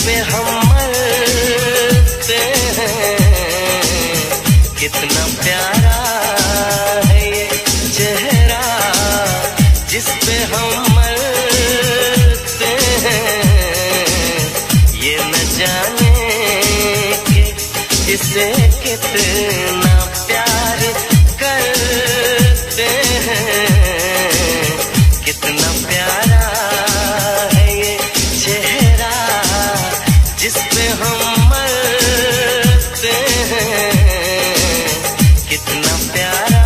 पे हम मरते हैं। कितना प्यारा है ये चेहरा जिस पे हम मरते हैं। ये न जाने कि इसे कितना प्यार करते हैं। कितना प्यारा है ये चेहरा जिस पे हम मरते हैं। कितना प्यारा।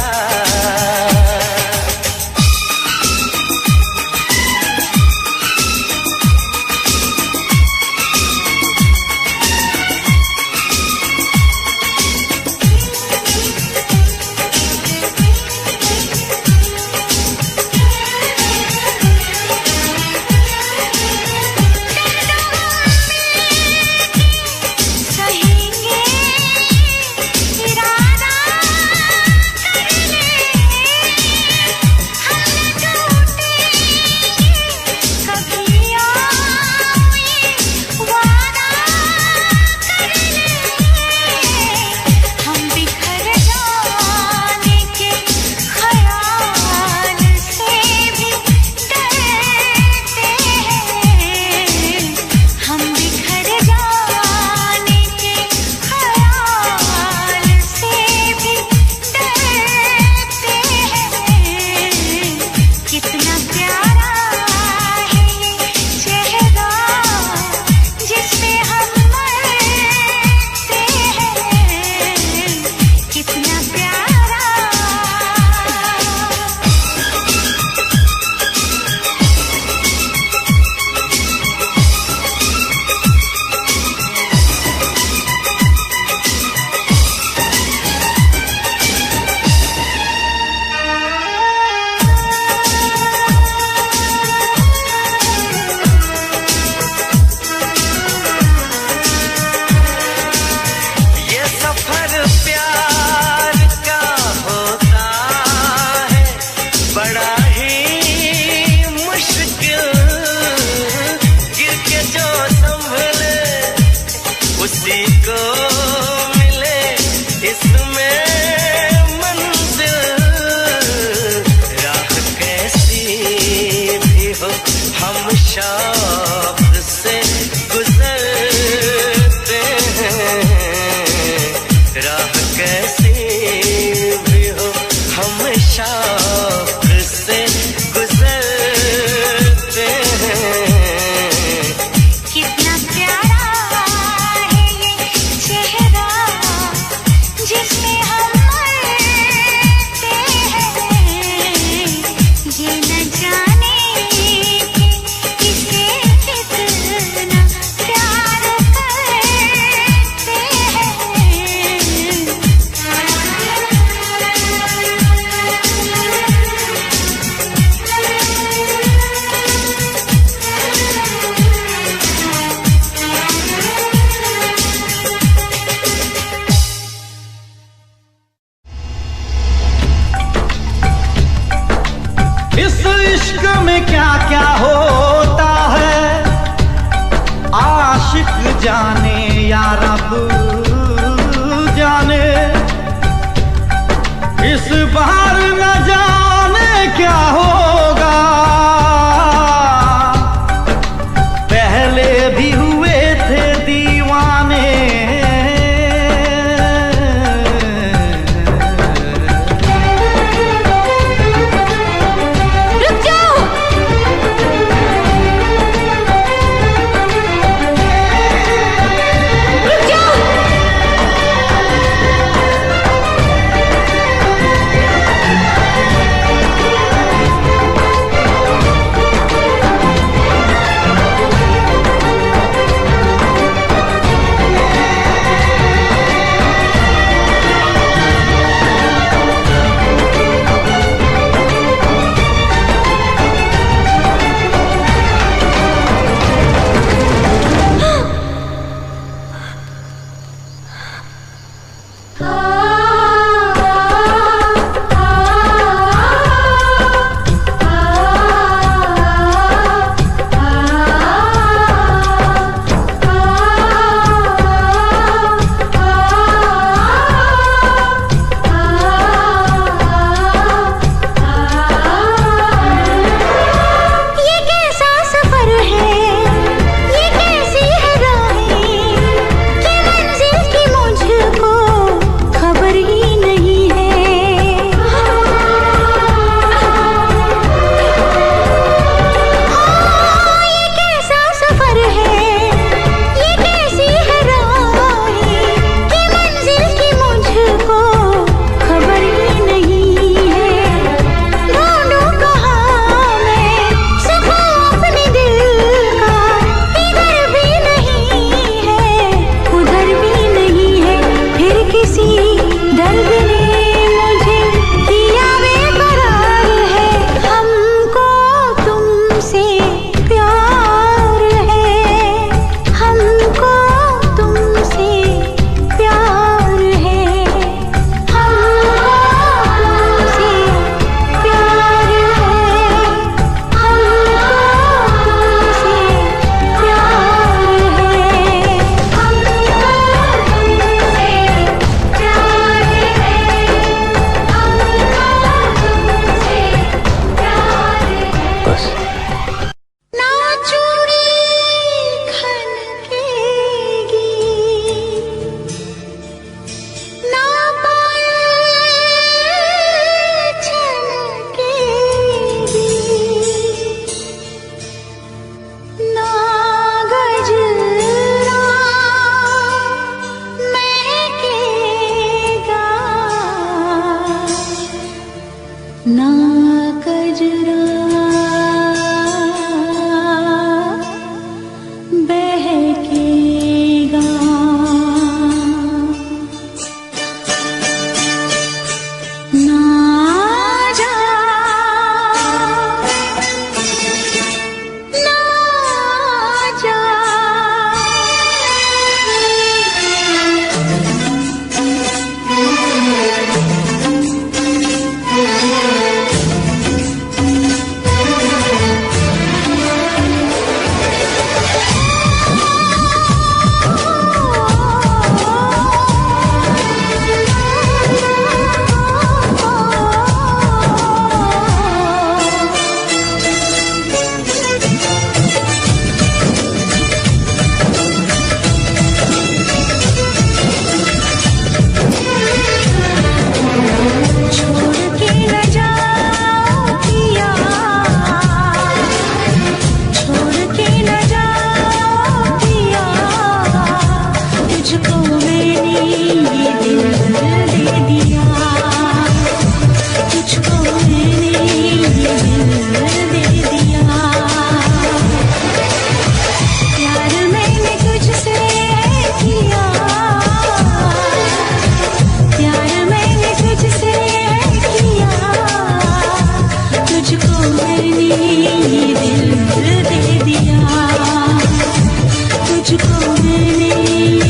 मैंने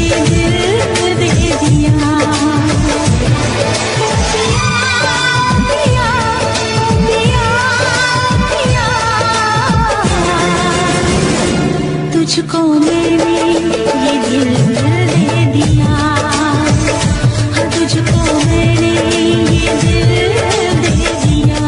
ये दिल दे दिया। पिया, पिया, पिया, पिया, तुझको मैंने ये दिल दे दिया। हाँ, तुझको मैंने ये दिल दे दिया।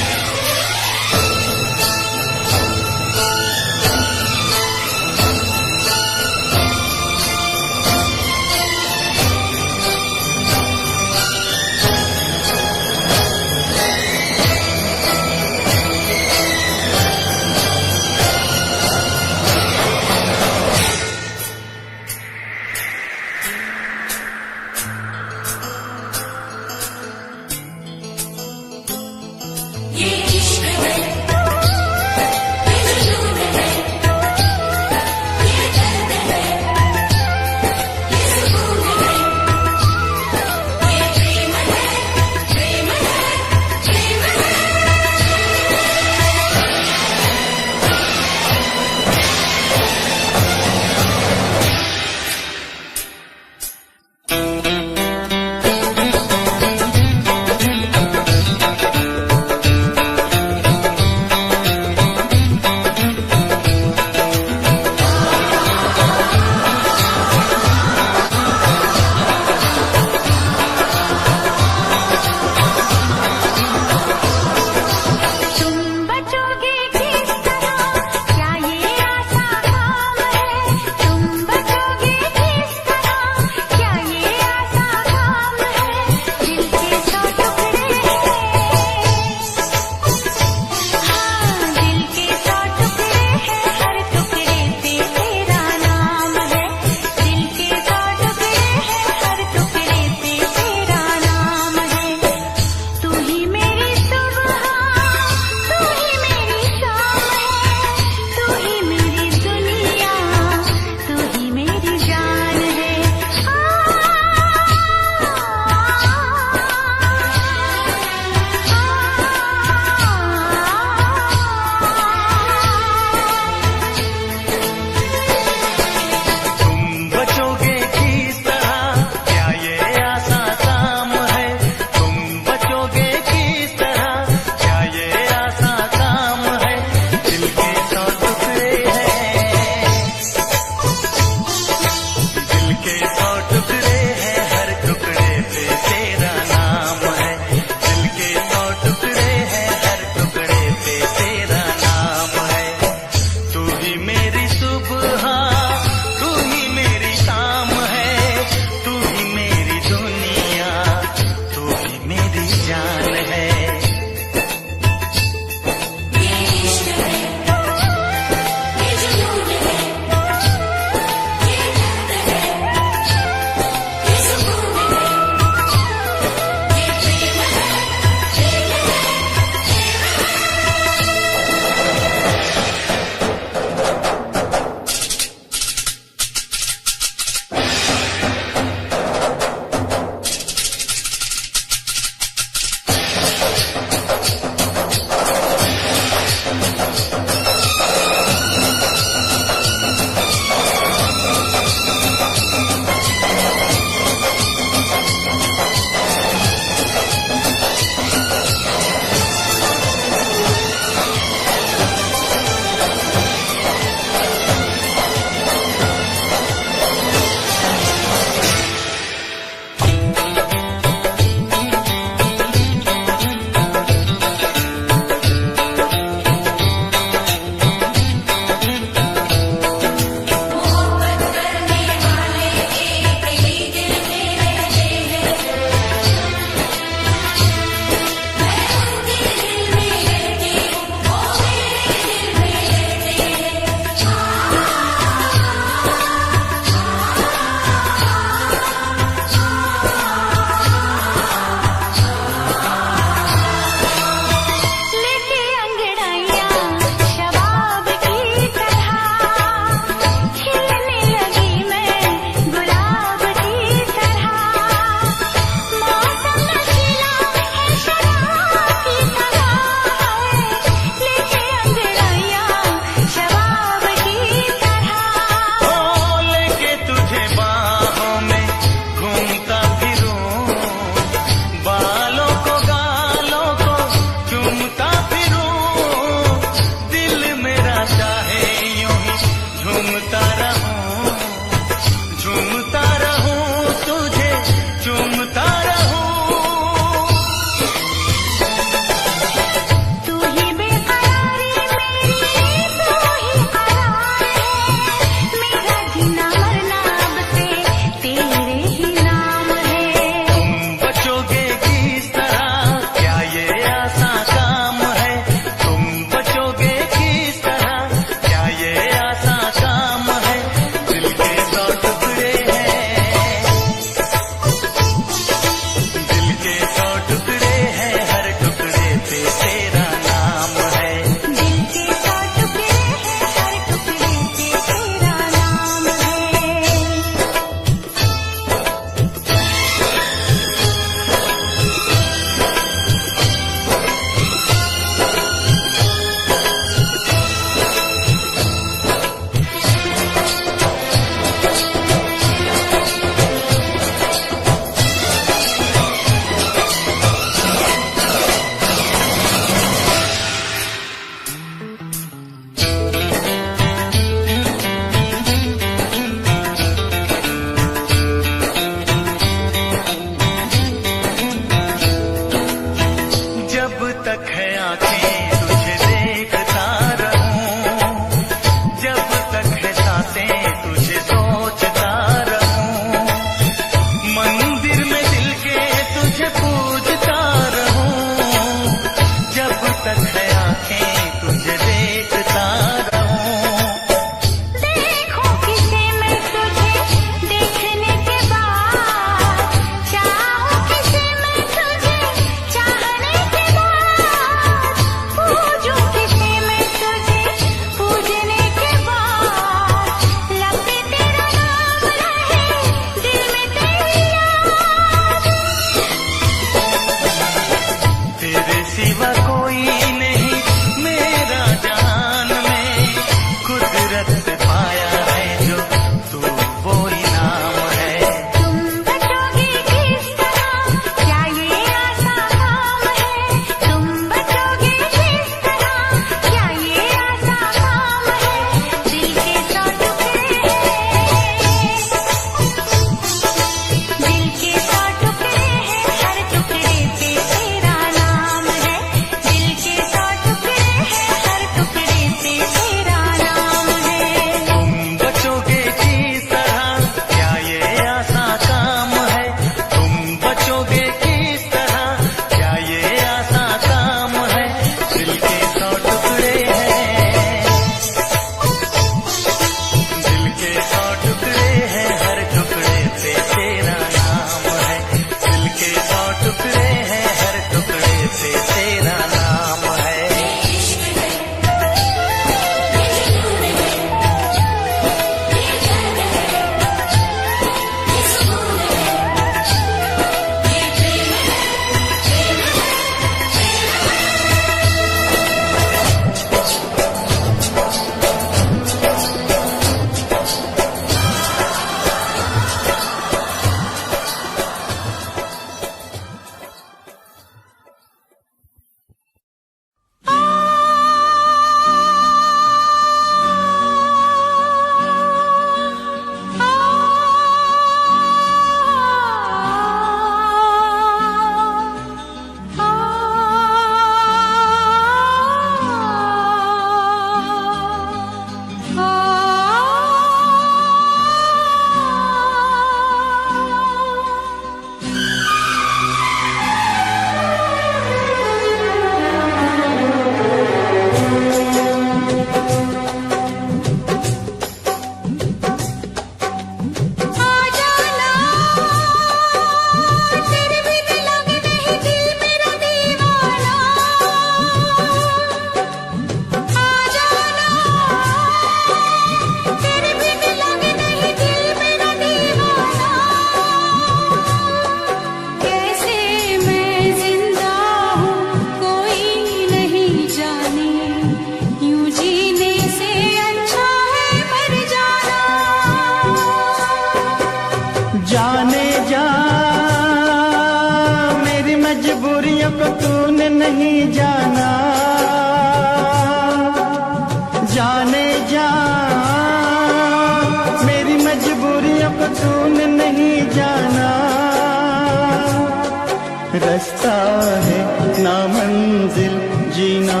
रास्ता है नामंजिल, जीना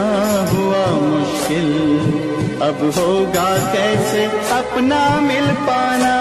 हुआ मुश्किल, अब होगा कैसे अपना मिल पाना।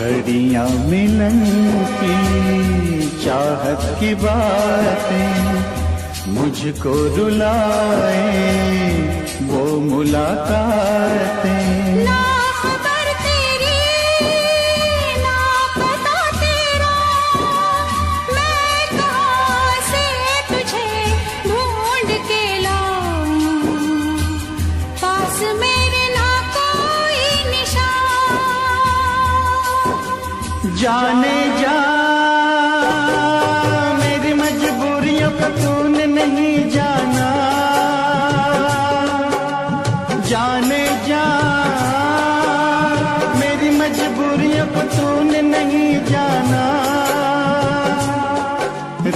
घड़ियां मिलन की चाहत की बातें मुझको रुलाए, वो मुलाकातें। ना खबर तेरी ना पता तेरा, मैं कहाँ से तुझे ढूंढ के लाऊं, पास मेरे ना कोई निशान। जाने जा मेरी मजबूरियों को तूने नहीं जाना, जाने जा मेरी मजबूरियों को तूने नहीं जाना।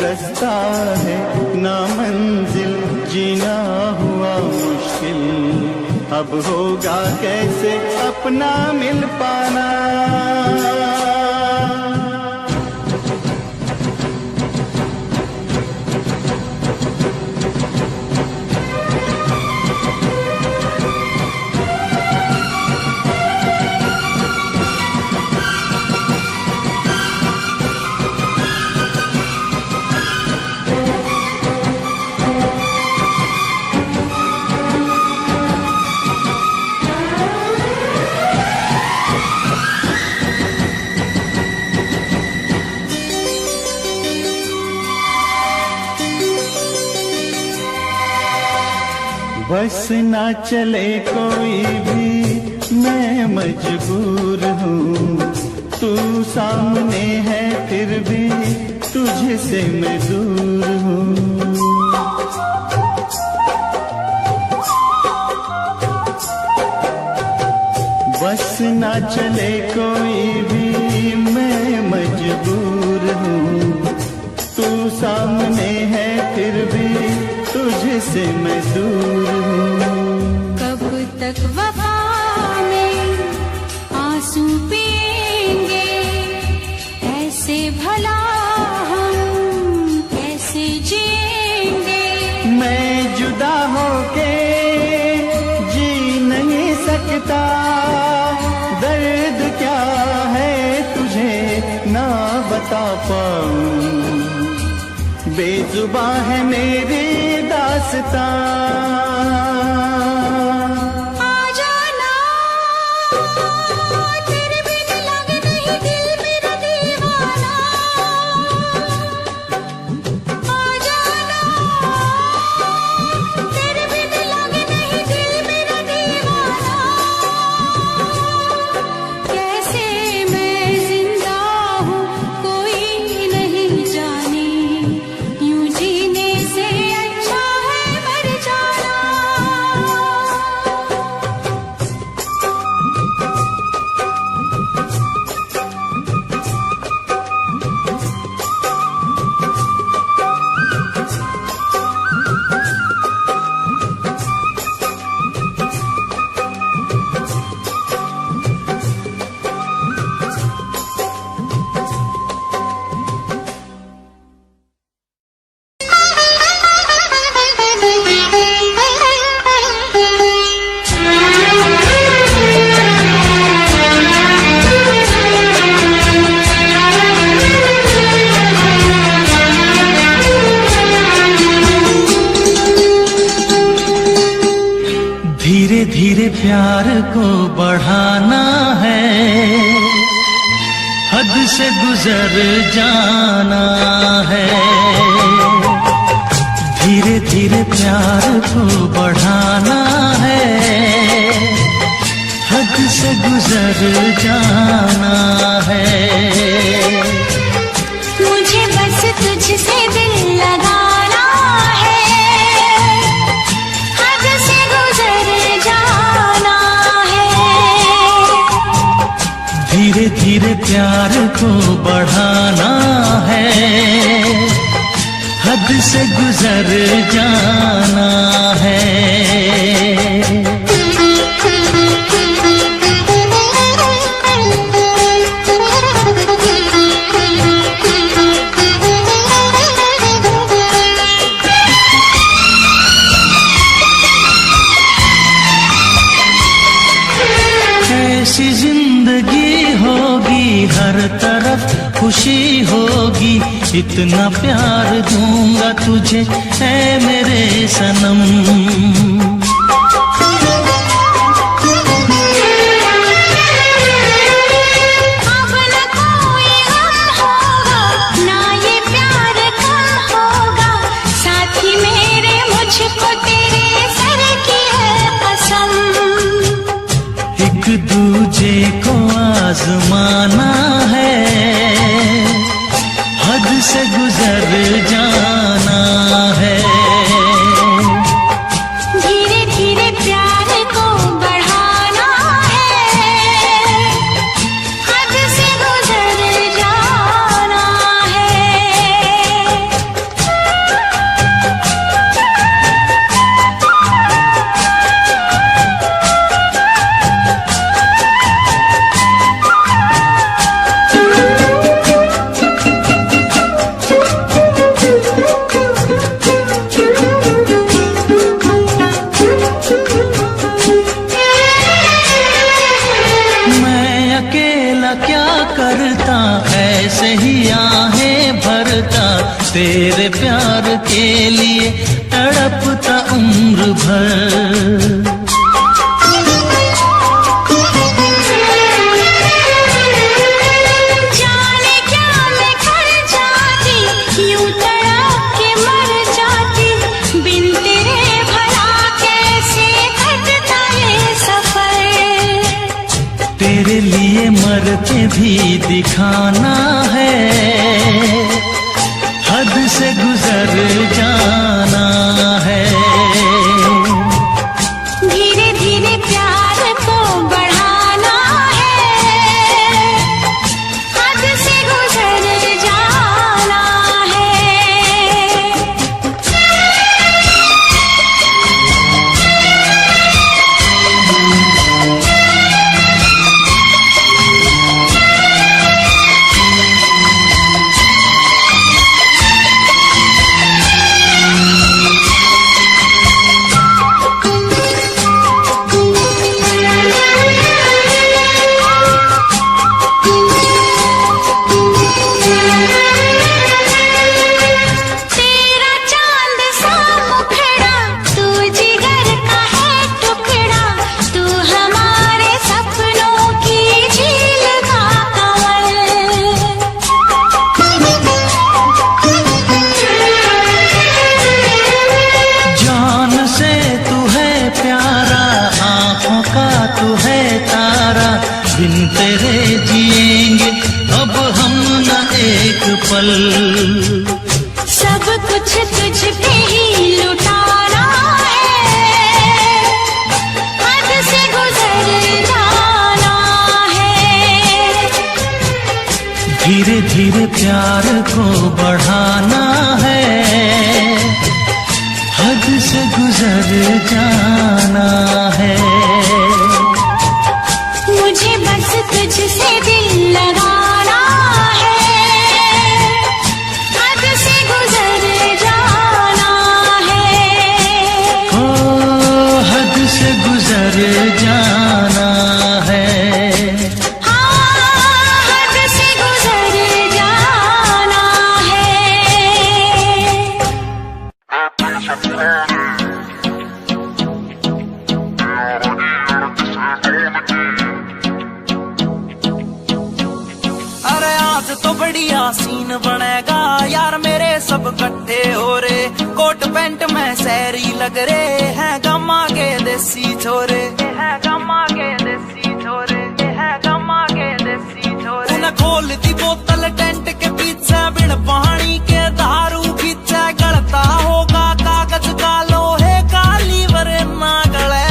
रास्ता है नामंजिल, जीना हुआ मुश्किल, अब होगा कैसे अपना मिल पाना। बस ना चले कोई भी मैं मजबूर हूँ, तू सामने है फिर भी तुझसे मैं दूर हूँ। बस ना चले कोई भी मैं मजबूर हूँ, तू सामने है फिर भी तुझसे मैं दूर हूँ। कब तक वफा में आंसू पिएंगे, ऐसे भला हम कैसे जिएंगे। मैं जुदा होके जी नहीं सकता, दर्द क्या है तुझे ना बता पाऊं, बेजुबां है मेरी दास्तां। गुजर जाना है। धीरे धीरे प्यार को बढ़ाना है, हद से गुजर जाना है। मुझे बस तुझसे दिल लगाना है, हद से गुजर जाना है। धीरे धीरे प्यार को बढ़ाना है, हद से गुजर जाना है। ऐसी जिंदगी होगी, हर तरफ खुशी होगी, इतना प्यार दूंगा तुझे ऐ मेरे सनम। अब न कोई गम होगा, ना ये प्यार कम होगा, साथी मेरे मुझको तेरे सर की है कसम। एक दूजे को आजमाना है, हद से गुजर जाना है। धीरे धीरे प्यार को बढ़ाना है, हद से गुजर जाना है। करता ऐसे ही आहें भरता, तेरे प्यार के लिए तड़पता उम्र भर। जाने क्या मैं कर जाती, यूं तड़प के मर जाती, बिन तेरे भला कैसे कटता ये सफर। तेरे लिए मर के भी दिखाना है, हद से गुजर जाना है। धीरे धीरे प्यार को बढ़ाना है, हद से गुजर जाना है। बिन तेरे जिएंगे अब हम न एक पल। सब कुछ तुझ पे ही लुटाना है, हद से गुजर जाना है। धीरे धीरे प्यार को बढ़ाना है, हद से गुजर जाना है। मुझे बस तुझसे दिल लगाना है, हद से गुजर जाना है। ओ हद से गुजर जाना है। हद से गुजर जाना है। तो बढ़िया सीन बनेगा यार मेरे सब इकट्ठे हो रे। कोट पैंट में सैरी लग रे हैं गम्मा के देसी छोरे, है गम्मा के देसी छोरे, है गम्मा के देसी छोरे। उन्हें खोल दी बोतल टेंट के पीछे बिन पानी के दारू पीछे गलता होगा कागज का लोहे का लीवर ना गले।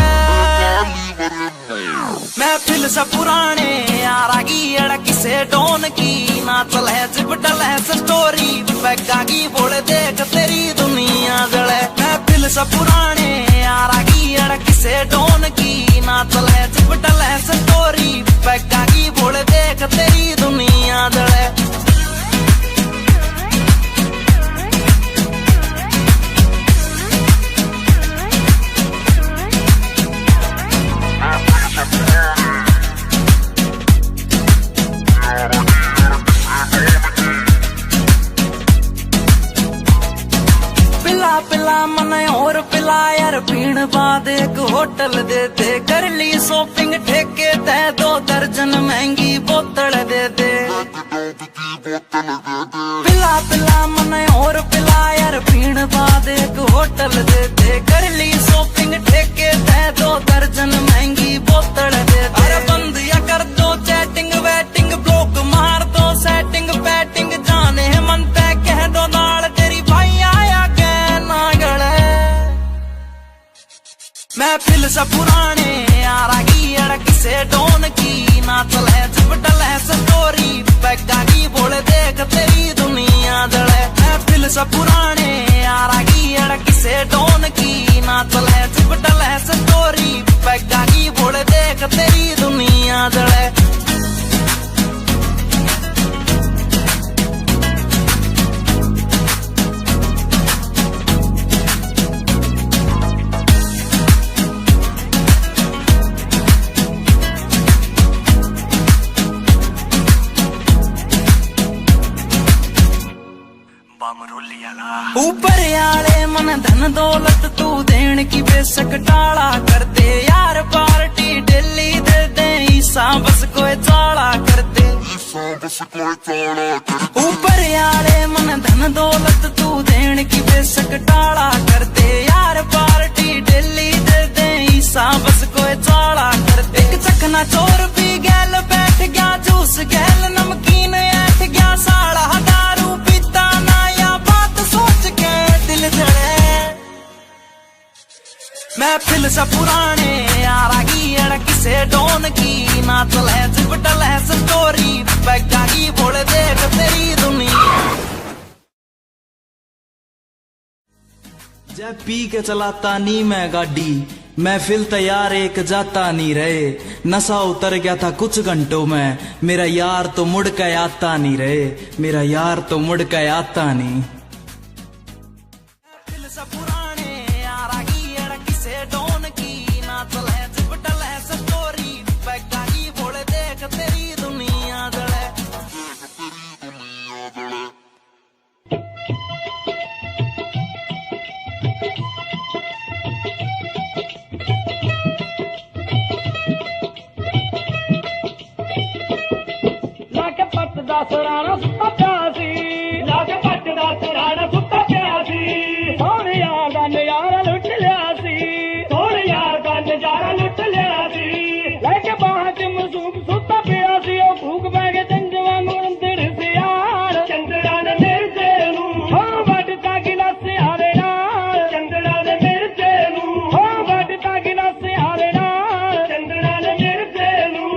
महफिल से पुराने यारागी अड़क से डोन की ना चले चिपटल है स्टोरी पैगा की बोले देख तेरी दुनिया जले। महफिल से पुराने यारागी अड़क से डोन की ना चले चिपटल है स्टोरी पैगा की बोले देख तेरी दुनिया जले। पिला मन और पिला यार पीण बाद एक होटल दे दे कर ली शॉपिंग ठेके दे 2 दर्जन महंगी बोतल दे दे। पिला पिला मन और पिला यार पीण बाद एक होटल दे दे कर ली शॉपिंग ठेके दे 2 दर्जन महंगी बोतल दे दे। अरे बंद या कर दो चैटिंग वेटिंग ब्लॉक मार दो सेटिंग पैटिंग जाने मन तय कह दो नाल तेरी भाई आया महफिल से पुराने यारागी अड़क से डोन की ना चले चिपटल है स्टोरी पैगा की बोले देख तेरी दुनिया जले। महफिल से पुराने यारागी अड़क से डोन की ना चले चिपटल है स्टोरी पैगा की बोले देख तेरी दुनिया जले। ऊपर आले मन धन दौलत तू देन की बेशक टाला कर दे यार पार्टी डेली दे दे ईसा बस कोई चाला कर दे। ऊपर आले मन धन दौलत तू देन की बेशक टाला कर दे यार पार्टी डेली दे दे ईसा बस कोई चाला कर दे। एक चखना चोर पी गैल बैठ गया जूस गैल नमकीन ऐठ गया साड़ा दारू पीता ना या बात सोच के दिल जले। महफिल से पुराने यारागी अड़क से डोन की ना चले चिपटल है स्टोरी पैगा की बोले देख तेरी दुनिया। जब पी के चलाता नी मैं गाड़ी महफिल तैयार एक जाता नहीं रहे। नशा उतर गया था कुछ घंटों में मेरा यार तो मुड़ के आता नहीं रहे, मेरा यार तो मुड़ के आता नहीं। सराना सुता प्यासी लाके पट दा सराना सुता प्यासी सोने यार दा नजारा लुट लिया सी, सोने यार दा नजारा लुट लिया सी। लेके बाह च मसूब सुता प्यासी ओ भूख बैगे चंदवा मुंदर से यार चंदड़ा ने मेरे तेनू हो वटता गिलास आवे नाल चंदड़ा ने मेरे तेनू हो वटता गिलास आवे नाल चंदड़ा ने मेरे तेनू।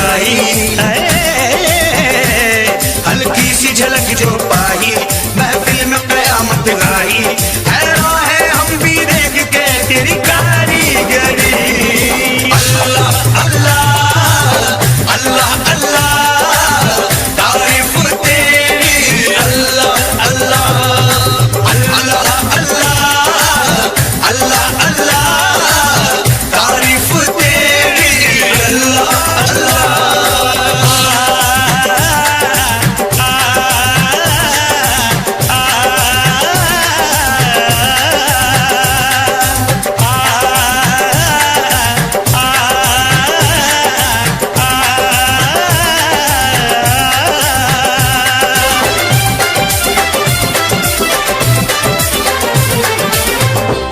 गाई हल्की सी झलक जो पाई महफिल में कयामत गाई हैरान है हम भी देख के तेरी कारीगरी अल्लाह अल्लाह अल्लाह अल्लाह तारीफ तेरी अल्लाह अल्लाह अल्लाह अल्लाह अल्लाह अल्लाह तारीफ तेरी अल्लाह अल्लाह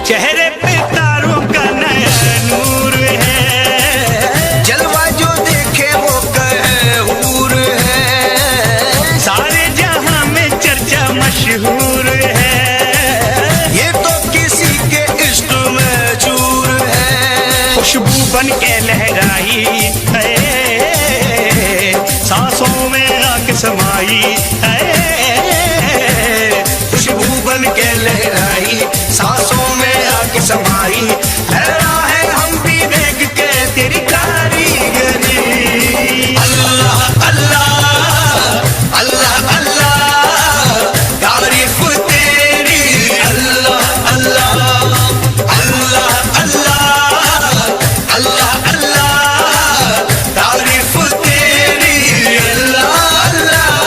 चेहरे पे तारों का नया नूर है जलवा जो देखे वो कहे हूर है सारे जहां में चर्चा मशहूर है ये तो किसी के इश्क में चूर है खुशबू बन के लहराई है सांसों में आके समाई है खुशबू बन के लहराई सांसों में आके समाई हैरान है हम भी देख के तेरी कारीगरी अल्लाह अल्लाह अल्लाह अल्लाह तारीफ तेरी अल्लाह अल्लाह अल्लाह अल्लाह अल्लाह अल्लाह तारीफ तेरी अल्लाह अल्लाह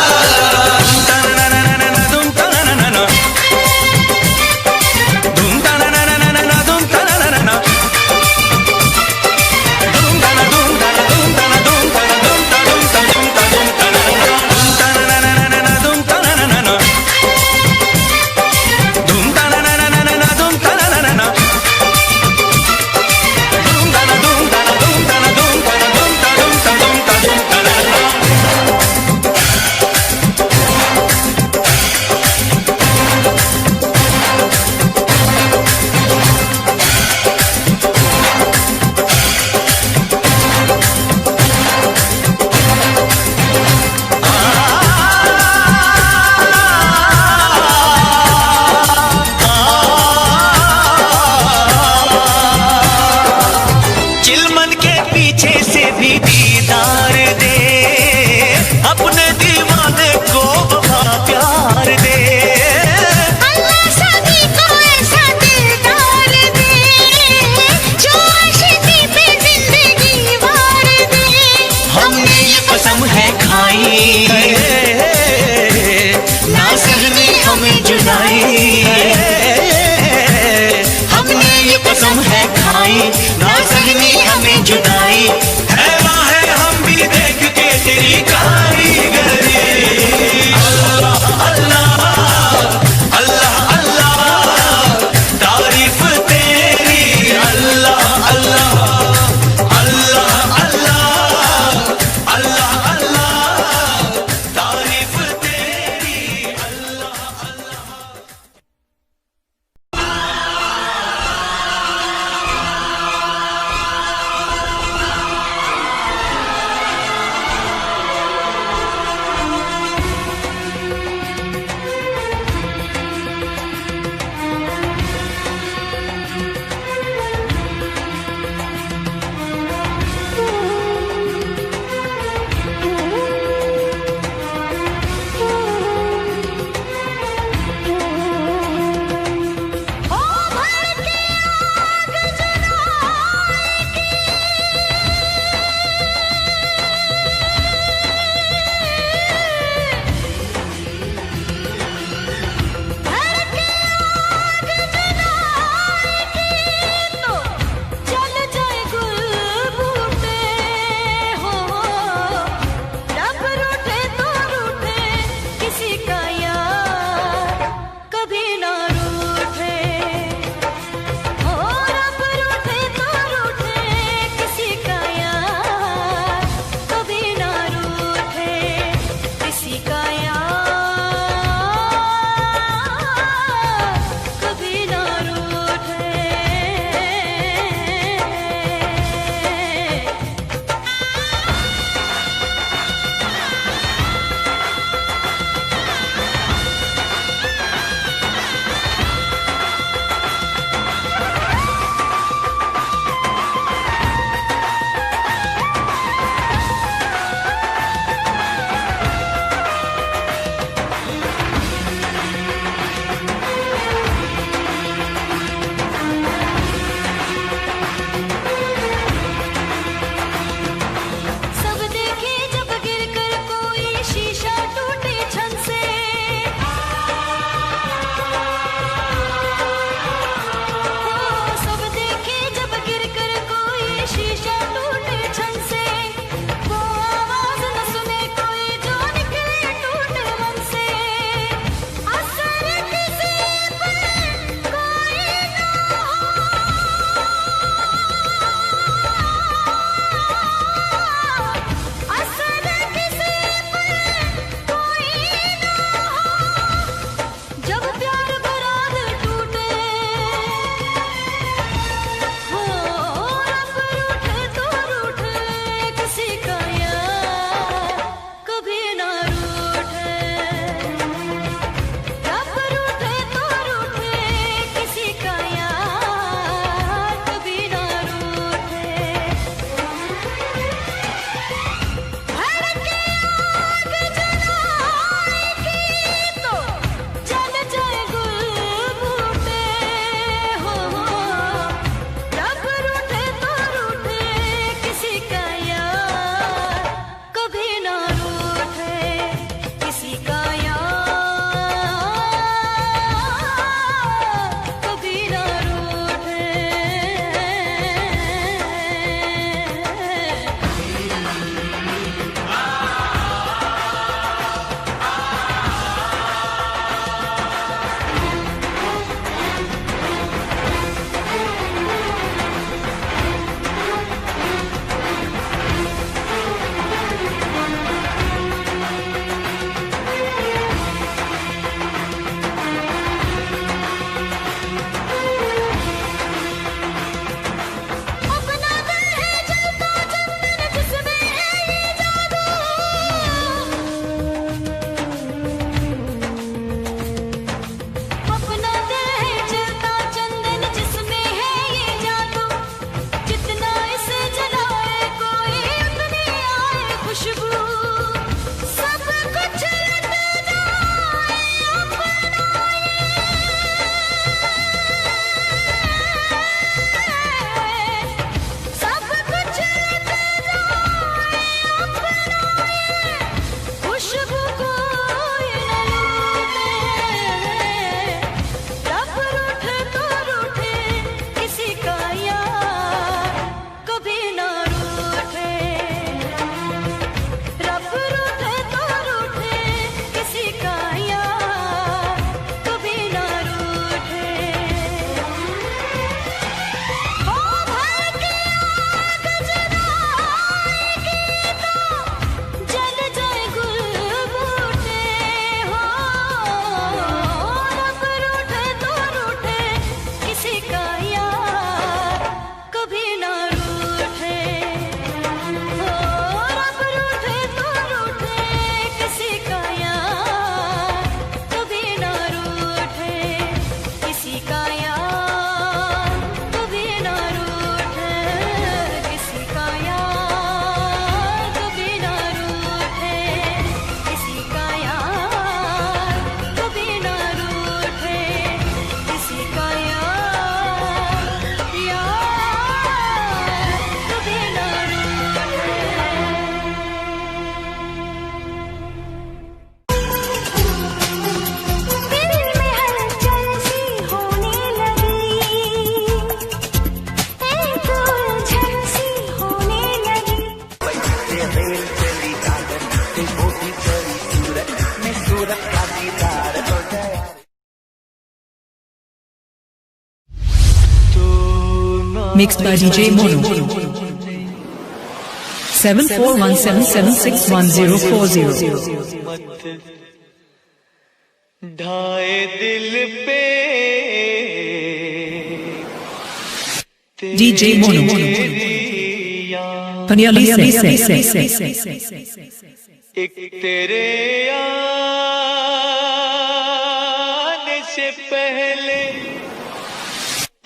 तेरी तेरी सूरत में सूरत का दीदार हो गया। Mixed by DJ Mono. 7417761040. ढाए दिल पे DJ Mono. Panyali say. एक तेरे आने से पहले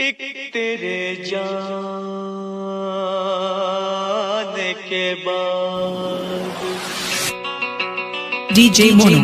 एक तेरे जाने के बाद DJ Mono.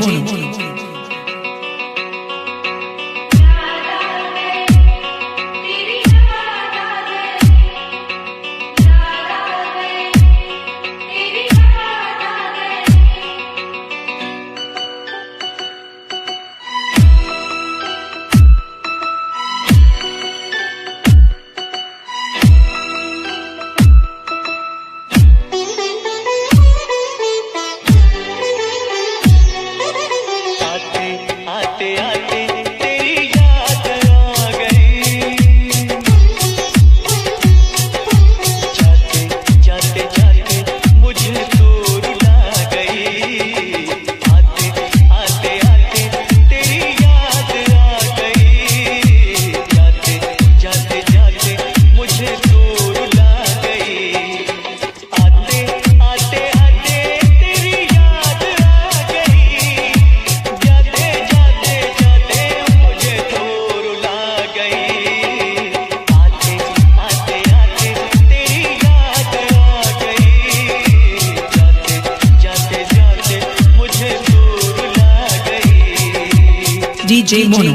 DJ Mono. DJ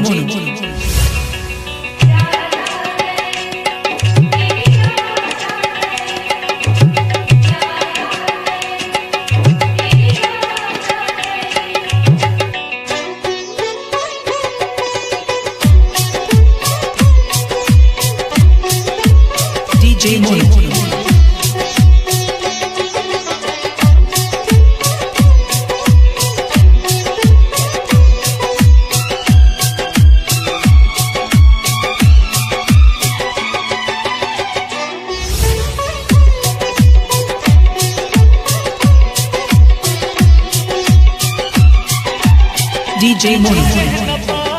Mono. DJ Mono.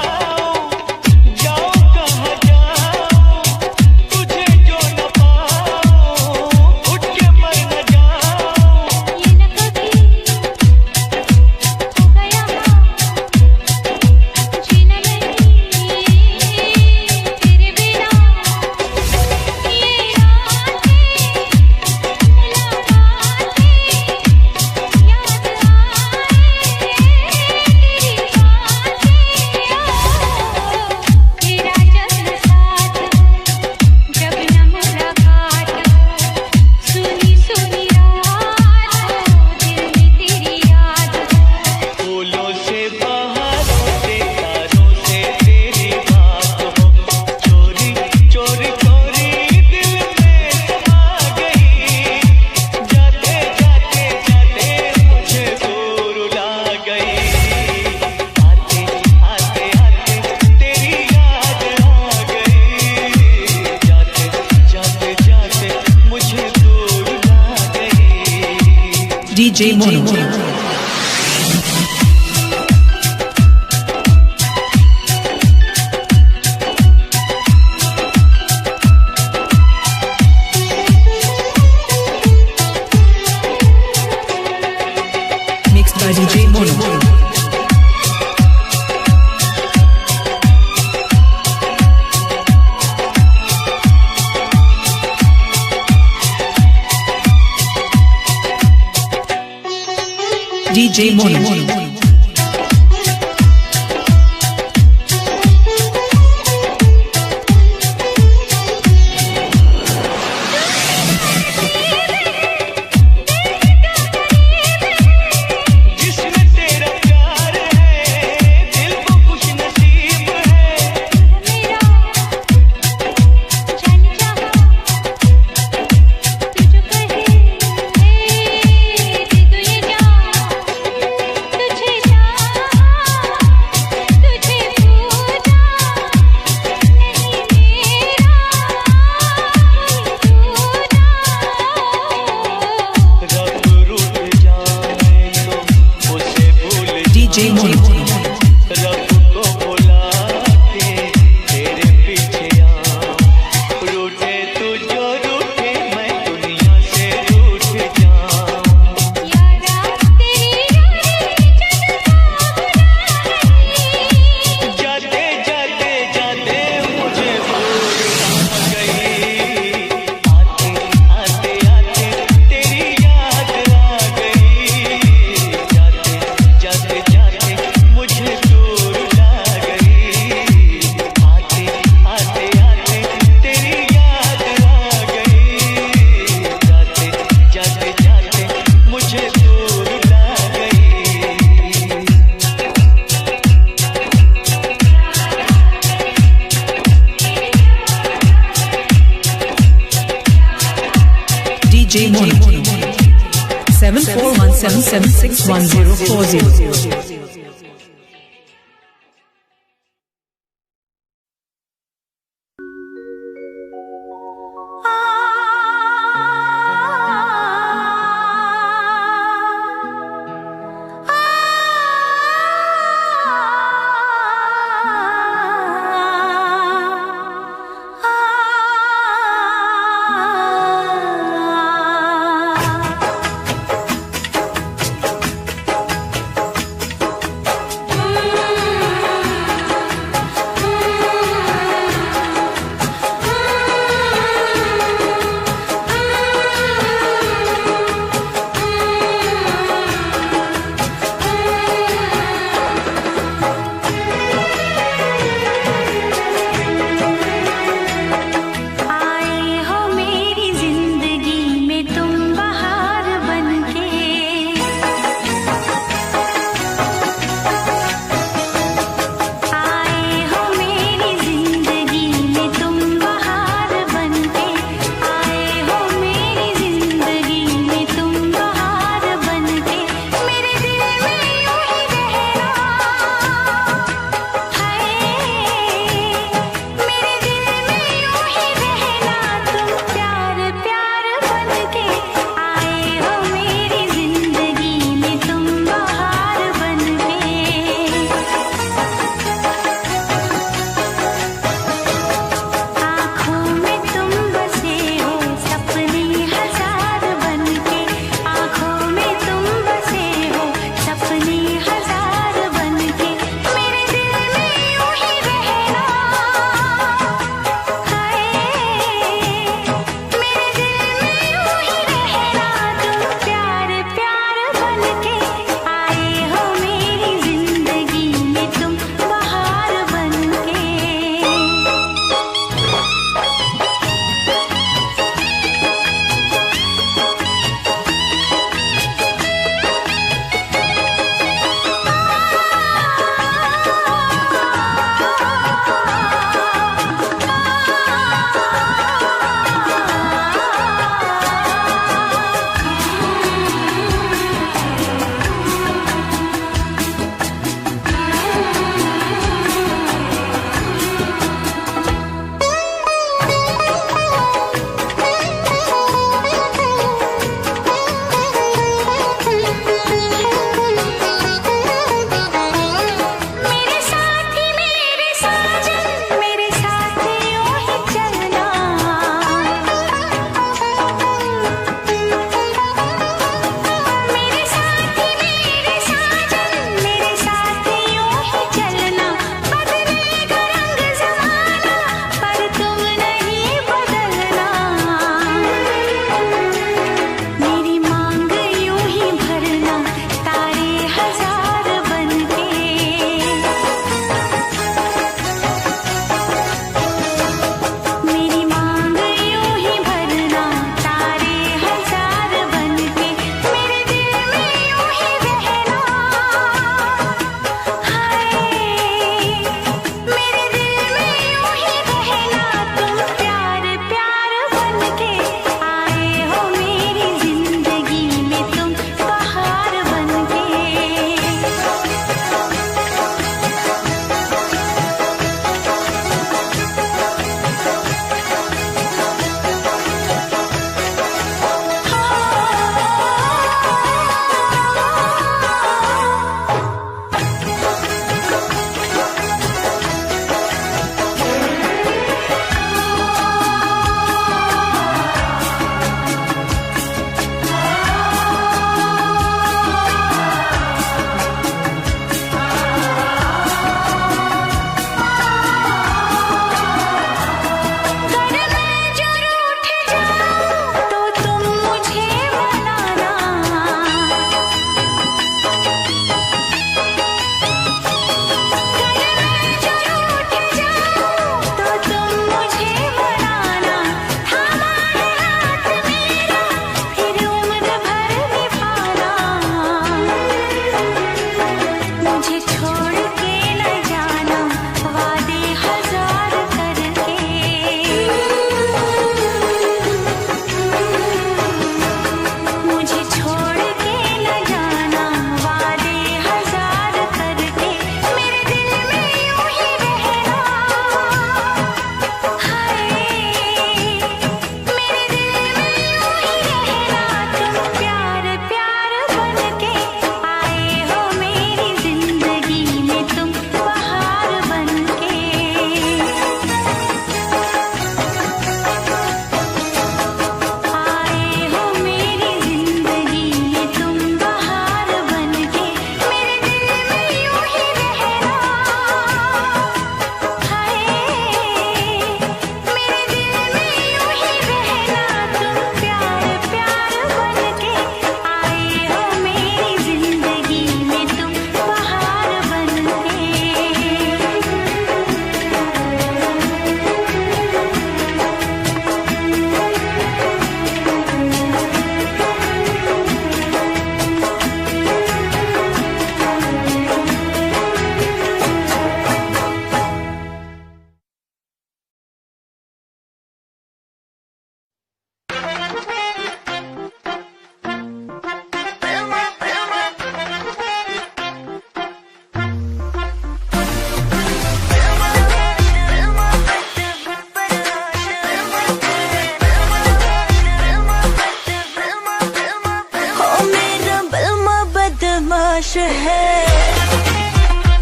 DJ Mono. Mixed by DJ Mono. DJ Mono. DJ Mono. रब को बुला के तेरे पीछे आऊं, रूठे तू जो रूठे मैं दुनिया से रूठ जाऊं। यारा तेरी जाते जाते जाते मुझे भूल गई, आते आते आते तेरी याद आ गई। जाते जाते जाते मुझे दूर ला गई, आते आते आते तेरी याद आ गई। जाते जाते जाते मुझे दूर ला गई। DJ Mono. 7417761040.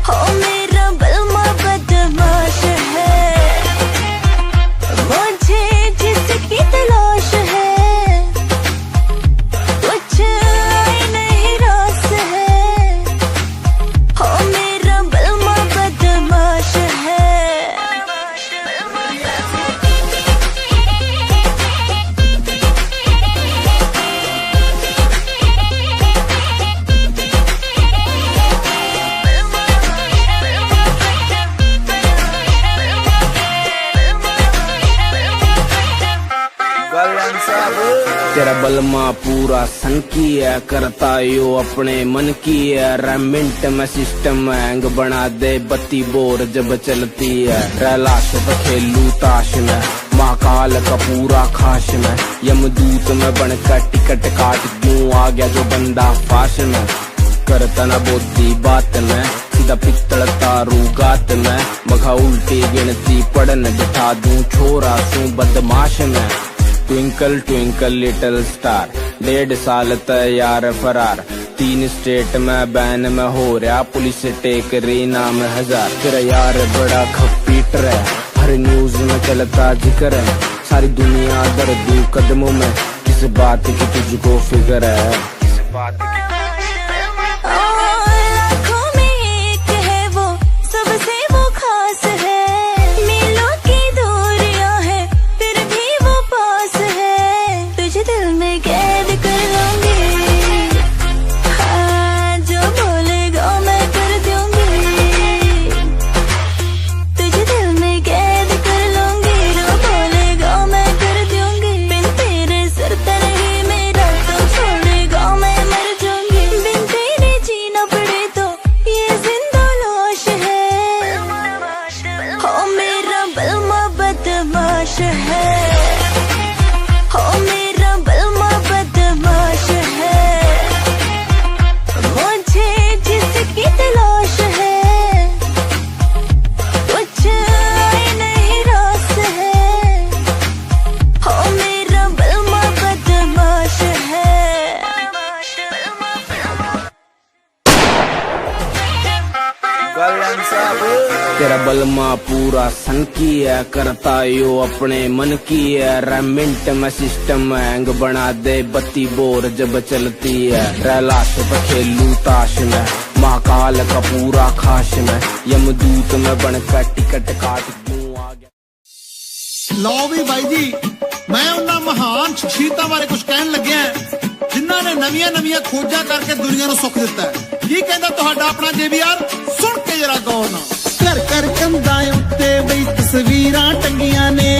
हो मेरा बलमा बदमाश है, मुझे जिसकी तलाश है कुछ आई नहीं रास है, हो मेरा बलमा बदमाश है। तेरा बलमा पूरा सन की है, करता यो अपने मन की है। रेमिंट में सिस्टम हैंग बना दे, बत्ती बोर जब चलती है। रैलाश पे खेलू ताश में, महाकाल का पूरा खाश में। यमदूत में बनकर टिकट काट क्यों आ गया जो बंदा फाश में। करता न बोती बात में, सीधा पित्तल तारू गात में। मखा उल्टी गिनती पढ़न बिठा दूं, छोरा सू बदमाश में। ट्विंकल ट्विंकल लिटिल स्टार, 1.5 साल तैयार फरार। 3 स्टेट में बैन में हो रहा, पुलिस टेक रही नाम 1000। तेरा यार बड़ा खपीटर है, हर न्यूज में चलता जिक्र है। सारी दुनिया दर्द कदमों में, किस बात की तुझको फिक्र है? किस बात की? लाखों में एक है वो, सबसे वो खास है। मीलों की दूरियां है, फिर भी वो पास है। तुझे दिल में कैद कर लूंगी, हाँ जो बोलेगा मैं कर दूंगी। तुझे दिल में कैद कर लूंगी, जो बोलेगा मैं कर दूंगी। बिन तेरे सर नहीं मेरा तो छोड़ेगा मैं मर जाऊंगी। बिन तेरे जीना पड़े तो ये जिंदा लाश है, हो मेरा बलमा बदमाश है, हो मेरा बलमा बदमाश है। मुझे जिसकी तलाश है कुछ आई नहीं रास है, हो मेरा बलमा बदमाश है। तेरा बलमा पूरा सन की है, करता यो अपने मन की है। रेमिंट में सिस्टम हैंग बना दे, बत्ती बोर जब चलती है। रैलाश पे खेलू ताश में, महाकाल का पूरा खाश में। यमदूत में बनकर टिकट काट क्यों आ गया? ਲਓ ਵੀ ਬਾਈ ਜੀ, ਮੈਂ ਉਹਨਾਂ ਮਹਾਨ ਸ਼ਖਸੀਅਤਾਂ ਬਾਰੇ ਕੁਝ ਕਹਿਣ ਲੱਗਿਆ ਜਿਨ੍ਹਾਂ ਨੇ ਨਵੀਆਂ ਖੋਜਾਂ ਕਰਕੇ ਦੁਨੀਆ ਨੂੰ ਸੁੱਖ ਦਿੱਤਾ ਹੈ। ਕੀ ਕਹਿੰਦਾ ਤੁਹਾਡਾ ਆਪਣਾ JBR? ਸੁਣ ਕੇ ਜਰਾ ਗੌਰ ਨਾਲ। ਘਰ ਘਰ ਕੰਧਾਂ ਉੱਤੇ ਬਈ ਤਸਵੀਰਾਂ ਟੰਗੀਆਂ ਨੇ,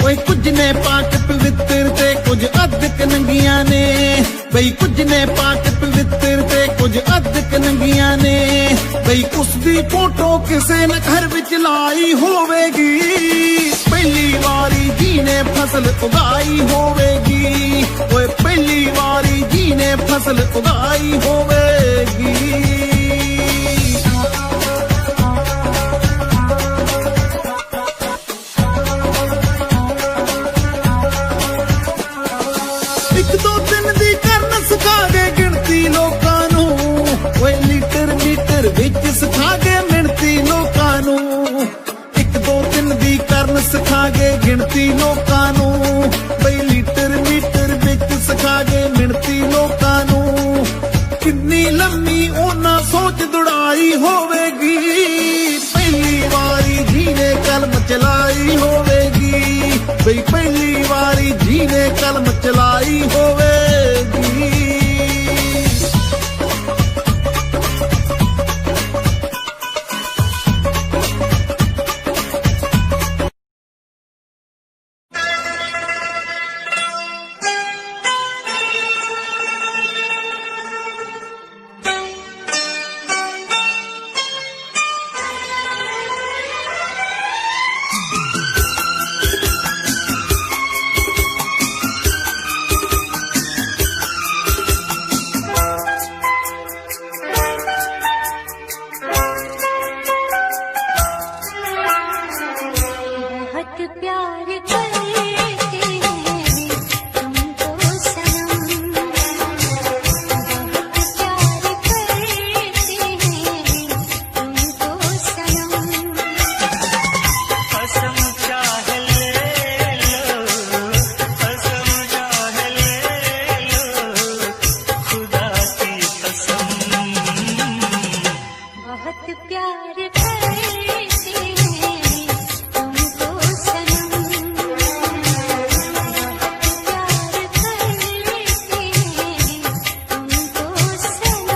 ਓਏ ਕੁਝ ਨੇ ਪਾਕ ਪਵਿੱਤਰ ਤੇ ਕੁਝ ਅਧਿਕ ਨੰਗੀਆਂ ਨੇ। ਬਈ ਕੁਝ ਨੇ ਪਾਕ ਪਵਿੱਤਰ ਤੇ ਕੁਝ ਅਧਿਕ ਨੰਗੀਆਂ ਨੇ। ਬਈ ਉਸ ਦੀ ਫੋਟੋ ਕਿਸੇ ਨੇ ਘਰ ਵਿੱਚ ਲਾਈ ਹੋਵੇਗੀ। ਪਹਿਲੀ ਵਾਰੀ ਜੀ ਨੇ ਫਸਲ ਉਗਾਈ ਹੋਵੇਗੀ, ਓਏ ਪਹਿਲੀ ਵਾਰੀ ਜੀ ਨੇ ਫਸਲ ਉਗਾਈ ਹੋਵੇਗੀ। ਇੱਕ ਦੋ ਦਿਨ ਦੀ ਕਰਨ ਸਿਖਾ ਕੇ ਗਿਣਤੀ ਲੋਕਾਂ ਨੂੰ, ਓਏ ਲੀਟਰ ਮੀਟਰ ਵਿੱਚ ਸਿਖਾ ਕੇ ਮਿਣਤੀ ਲੋਕਾਂ ਨੂੰ। ਇੱਕ ਦੋ ਦਿਨ ਦੀ ਕਰਨ ਸਿਖਾ ਕੇ ਗਿਣਤੀ ਲੋਕਾਂ ਨੂੰ, ਬਈ ਲੀਟਰ ਮੀਟਰ ਵਿੱਚ ਸਿਖਾ ਕੇ ਮਿਣਤੀ ਲੋਕਾਂ ਨੂੰ। ਕਿੰਨੀ ਲੰਮੀ ਉਹਨਾਂ ਸੋਚ ਦੁੜਾਈ ਹੋਵੇਗੀ, ਪਹਿਲੀ ਵਾਰੀ ਜੀ ਨੇ ਕਲਮ ਚਲਾਈ ਹੋਵੇਗੀ। ਬਈ ਪਹਿਲੀ ਵਾਰੀ ਜੀ ਨੇ ਕਲਮ ਚਲਾਈ ਹੋਵੇਗੀ। बहुत प्यार करते हैं तुमको सनम, बहुत प्यार करते हैं तुमको सनम।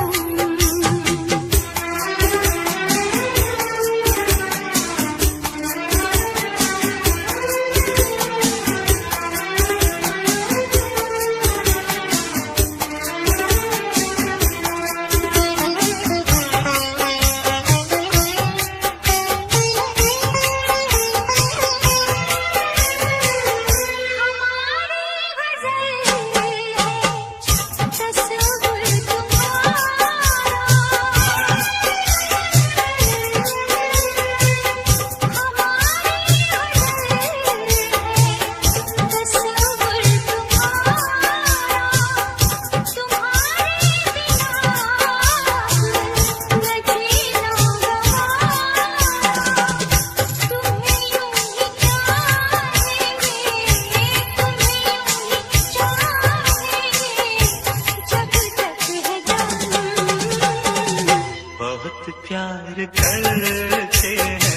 प्यार करते हैं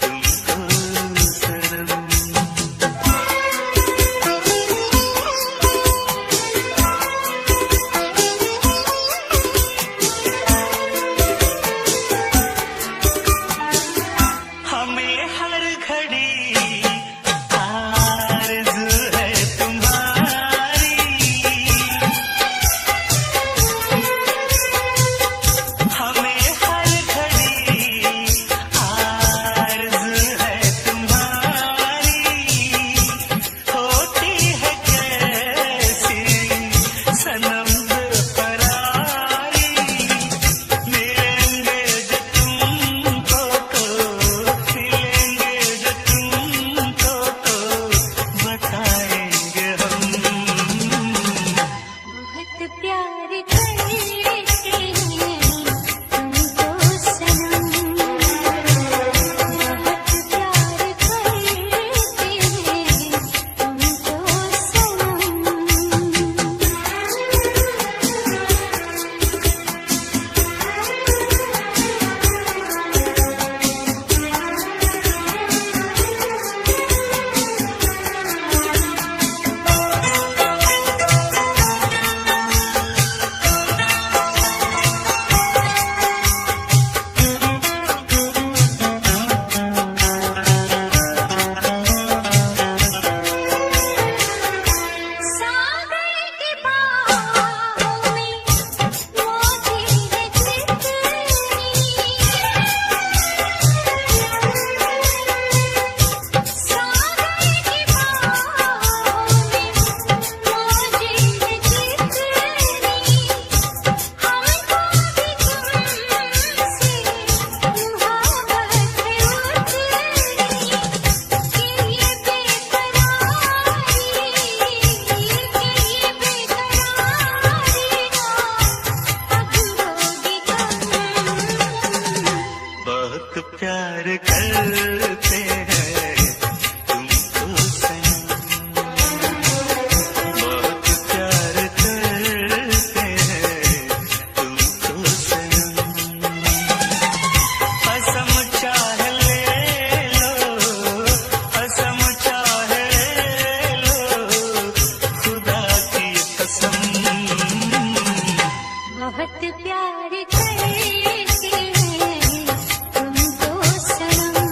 तुमको सनम। हमें हर घड़ी आरज़ू है तुम्हारी, हमें हर घड़ी आरज़ू है तुम्हारी, होती है कैसी सनम बेकरारी, मिलेंगे जो तुमको तो खिलेंगे जो तुमको तो बताएंगे हम। बहुत प्यार करते हैं तुमको सनम, बहुत प्यार करते हैं तुमको सनम। सागर की बाहों में मोती है कितनी, सागर की बाहों में मोती है कितनी, हमको भी तुमसे मोहब्बत है उतनी, कि ये बेकरारी, कि ये बेकरारी ना अब होगी कम। बहुत प्यार करते हैं तुमको सनम, बहुत प्यार करते हैं तुमको सनम। कसम चाहे ले लो, कसम चाहे ले लो, खुदा की कसम। बहुत प्यार करते हैं तुमको सनम,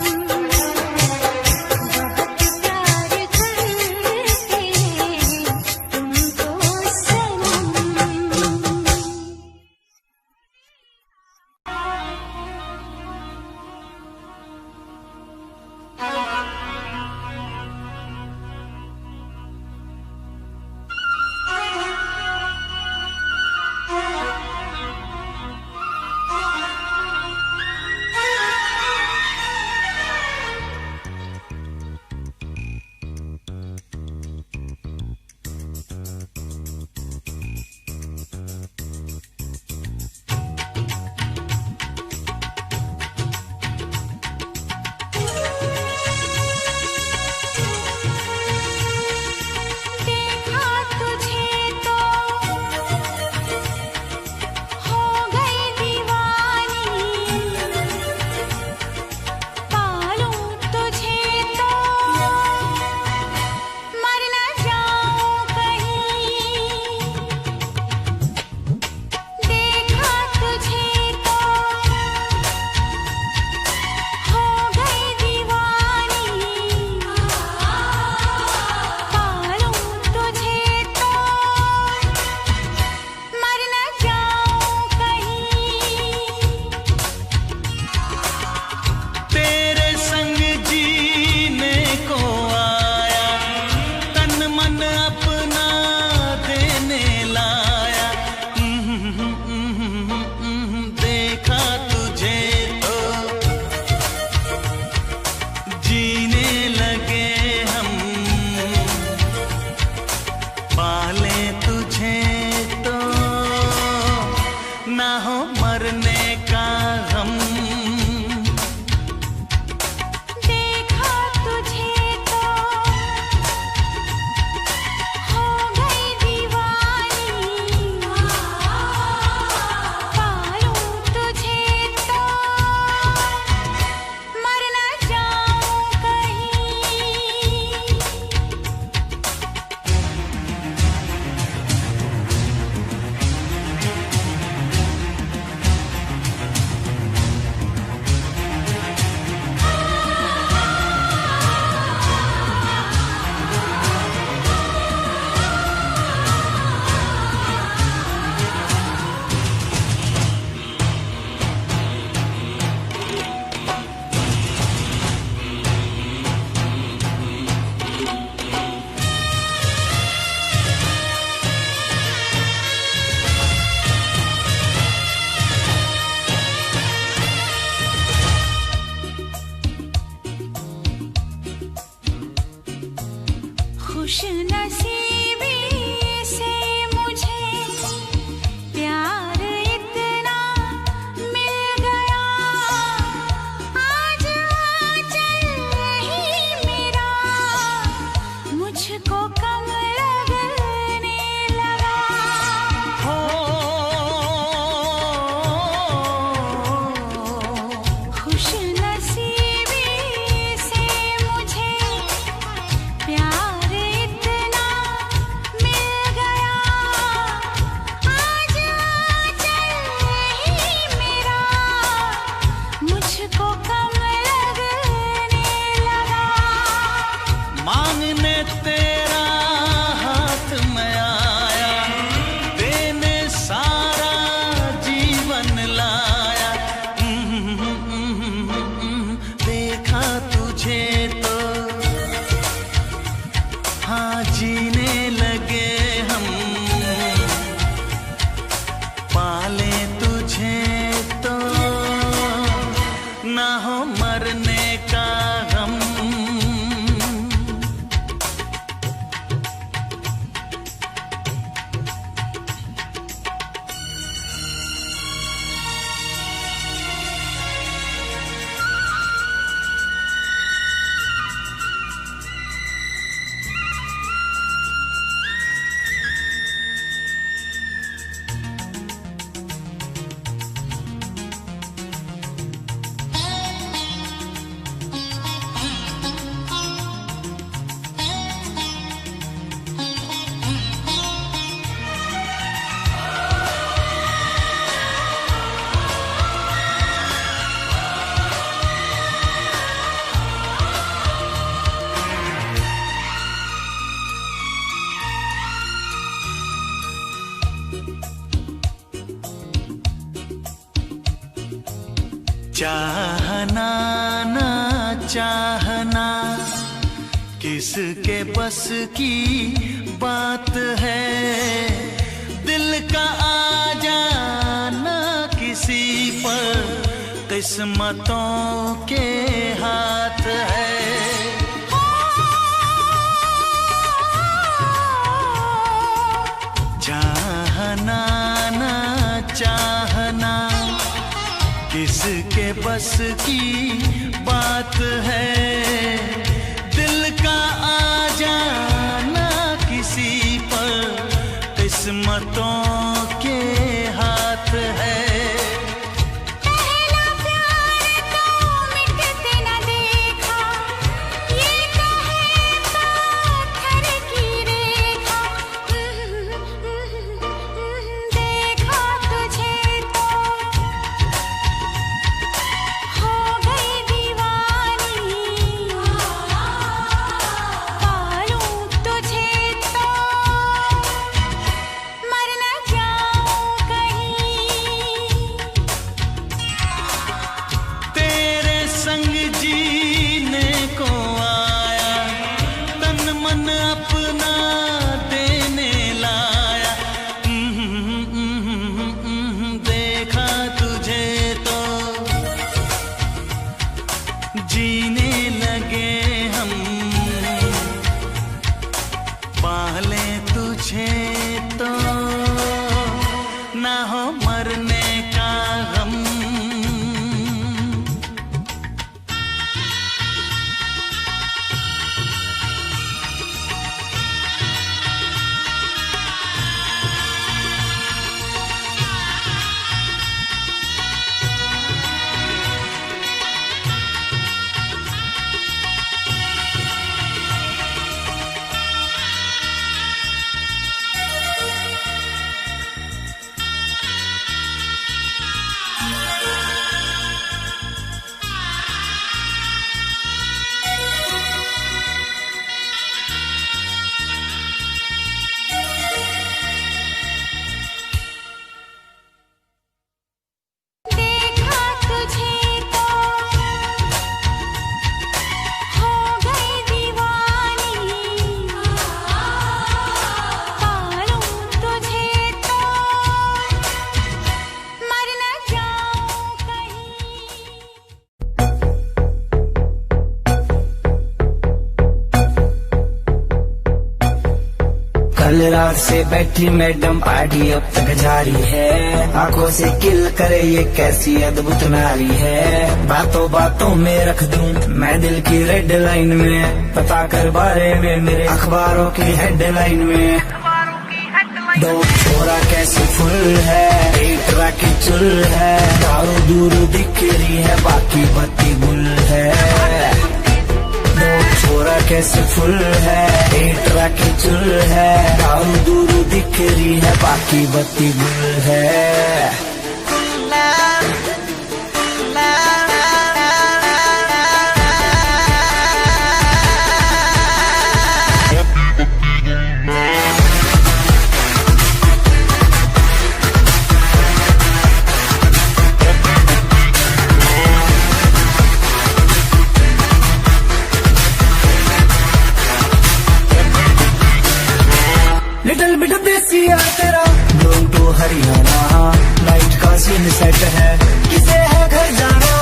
चाहना ना चाहना किसके बस की बात है, दिल का आ जाना किसी पर किस्मतों के हाथ है। चाहना ना चाहना किसके बस की बात है, दिल का आ जाना किसी पर किस्मतों के हाथ है। पहला प्यार तो मिटते न देखा, ये कहे पत्थर की रेखा। देखा तुझे तो हो गई दीवानी, पालूं तुझे तो मर न जाऊं कहीं। तेरे संग जीने को आया, तन मन अपना देने लाया। देखा तुझे तो जीने लगे हम, पाले तुझे तो ना हो मरने का गम। देखा तुझे तो हो गई दीवानी, पालूं तुझे तो मर न जाऊं कहीं। कल रात से बैठी मैडम पार्टी अब तक जारी है, आंखों से किल करे ये कैसी अद्भुत नारी है। बातों बातों में रख दूं मैं दिल की रेड लाइन में, पता कर बारे में मेरे अखबारों की हेडलाइन में। दो छोरा कैसे फुल है, एक राखी चुल है, दारू दूर दिख रही है बाकी बत्ती गुल है। दो छोरा कैसे फुल है, एक राखी चुल है, दारू दूर दिख रही है बाकी बत्ती गुल है। लिटिल बिट देसी है तेरा डोंग टू हरियाणा, नाइट का सीन सेट है किसे है घर जाना।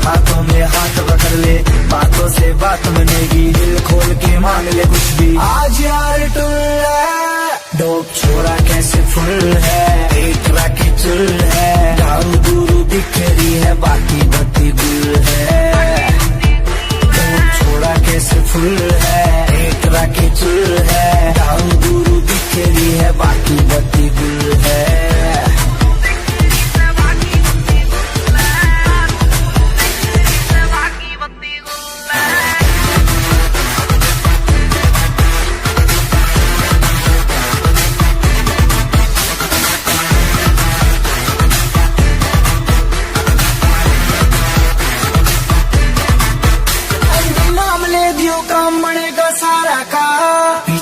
हाथों में हाथ पकड़ ले बातों से बात बनेगी, दिल खोल के मांग ले कुछ भी आज यार टुल है। दो छोरा कैसे फुल है, एक राखी चुल है, दारू दूरू दिख रही है बाकी बत्ती गुल है। दो छोरा कैसे फुल है, एक राखी चुल है, दारू दूरू दिख रही है बाकी बत्ती गुल है।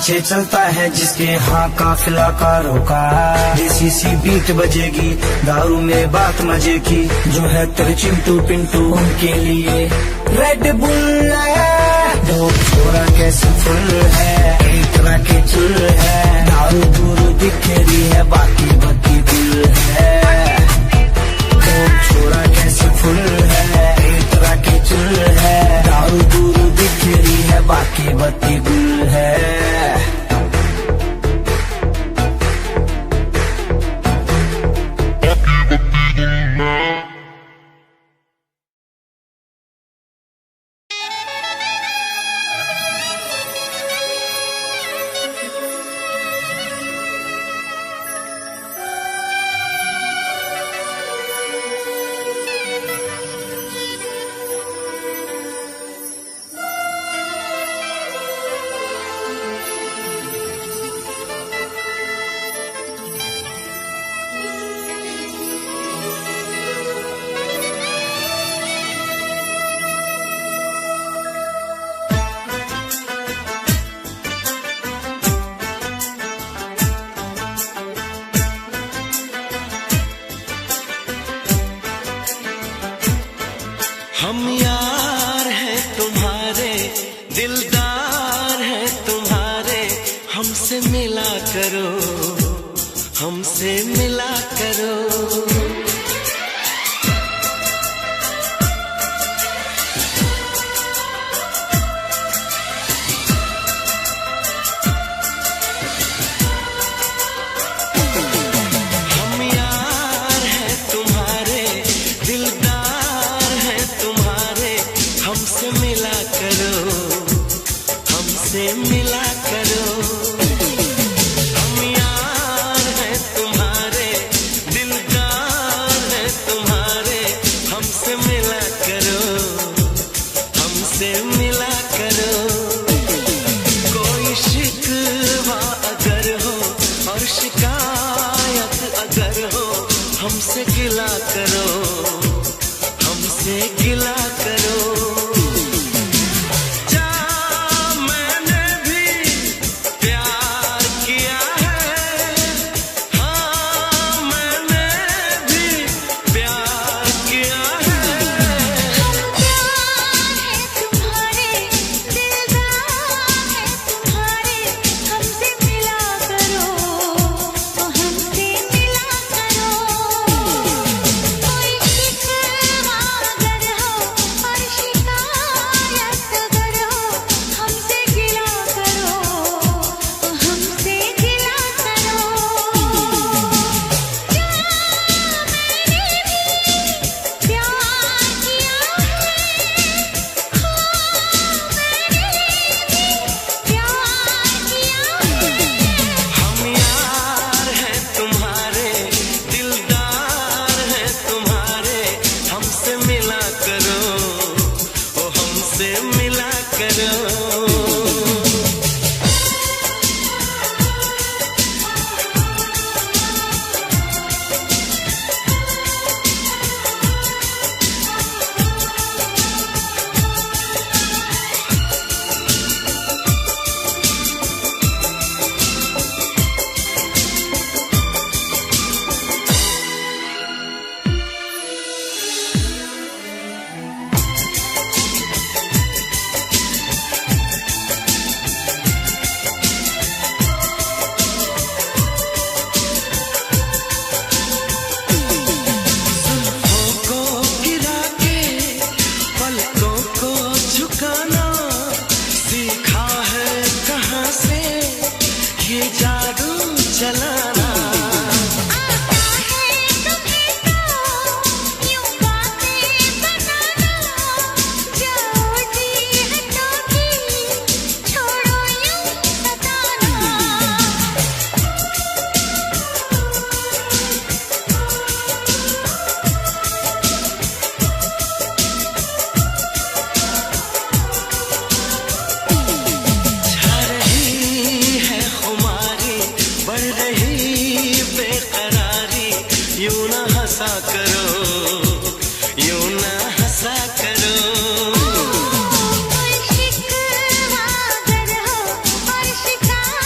पीछे चलता है जिसके यहाँ काफिला कारों का। देसी सी बीट बजेगी, दारू में बात मजे की, जो है तेरे चिंटू पिंटू उनके लिए रेड बुल है। दो छोरा कैसे फुल है, एक तरह के चुल है, दारू दूर दिखेरी है, बाकी बाकी दिल है। दो छोरा कैसे फुल है, एक तरह के चुल है, दारू दूर दिखेरी है, बाकी बाकी दिल है। हम यार हैं तुम्हारे, दिलदार हैं तुम्हारे, हमसे मिला करो, हमसे मिला करो। मिला करो, हम यार हैं तुम्हारे, दिलदार हैं तुम्हारे, हमसे मिला करो, हमसे मिला करो। कोई शिकवा अगर हो और शिकायत अगर हो, हमसे गिला करो, हमसे गिला करो। शिकवा अगर हो और शिकायत